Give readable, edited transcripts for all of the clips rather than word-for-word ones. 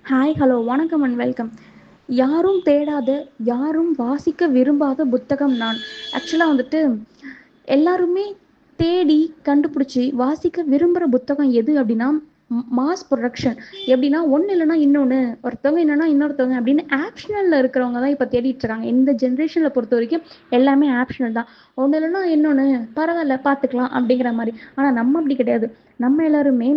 Hi hello வணக்கம் and welcome. யாரும் தேடாத, யாரும் வாசிக்க விரும்பாத புத்தகம் நான். ஆக்சுவலாக வந்துட்டு எல்லாருமே தேடி கண்டுபிடிச்சி வாசிக்க விரும்புகிற புத்தகம் எது அப்படின்னா மாஸ் ப்ரொடக்ஷன். எப்படின்னா ஒன்று இல்லைன்னா இன்னொன்று, ஒருத்தவங்க இல்லைன்னா இன்னொருத்தவங்க அப்படின்னு ஆப்ஷனலில் இருக்கிறவங்க தான் இப்போ தேடிட்டு இருக்காங்க. இந்த ஜென்ரேஷனில் பொறுத்த வரைக்கும் எல்லாமே ஆப்ஷனல் தான். ஒன்று இல்லைன்னா இன்னொன்று, பரவாயில்ல பார்த்துக்கலாம் அப்படிங்கிற மாதிரி. ஆனால் நம்ம அப்படி கிடையாது. நம்ம எல்லாருமே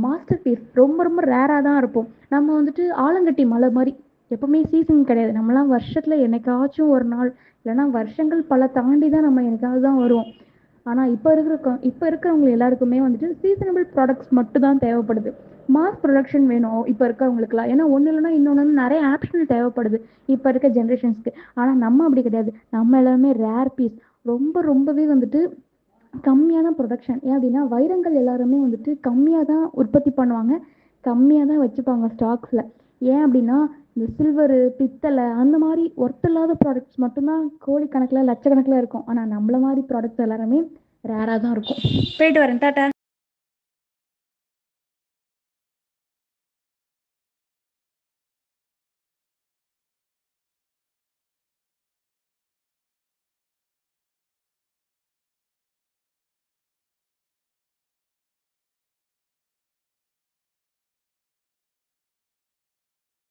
மாஸ்டர் பீஸ் ரொம்ப ரொம்ப ரேராக தான் இருப்போம். நம்ம வந்துட்டு ஆலங்கட்டி மலை மாதிரி எப்பவுமே சீசன் கிடையாது. நம்மலாம் வருஷத்துல என்னைக்காச்சும் ஒரு நாள், இல்லைன்னா வருஷங்கள் பல தாண்டி தான் நம்ம என்னைக்காவது தான் வருவோம். ஆனால் இப்போ இருக்கிறவங்க எல்லாருக்குமே வந்துட்டு சீசனபிள் ப்ராடக்ட்ஸ் மட்டும் தான் தேவைப்படுது. மாஸ் ப்ரொடக்ஷன் வேணும் இப்போ இருக்கவங்களுக்குலாம். ஏன்னா ஒன்று இல்லைன்னா இன்னொன்று நிறைய ஆப்ஷன் தேவைப்படுது இப்போ இருக்க ஜென்ரேஷன்ஸ்க்கு. ஆனால் நம்ம அப்படி கிடையாது. நம்ம எல்லாமே ரேர் பீஸ். ரொம்பவே வந்துட்டு கம்மியான ப்ரொடக்ஷன். ஏன் அப்படின்னா வைரங்கள் எல்லாருமே வந்துட்டு கம்மியாக தான் உற்பத்தி பண்ணுவாங்க, கம்மியாக தான் வச்சுப்பாங்க ஸ்டாக்ஸில். ஏன் அப்படின்னா இந்த சில்வரு, பித்தளை அந்த மாதிரி ஒர்த் இல்லாத ப்ராடக்ட்ஸ் மட்டும்தான் கோடிக்கணக்கில் லட்சக்கணக்கில் இருக்கும். ஆனால் நம்மள மாதிரி ப்ராடக்ட்ஸ் எல்லாருமே ரேராக தான் இருக்கும். போயிட்டு வரேன், டாட்டா.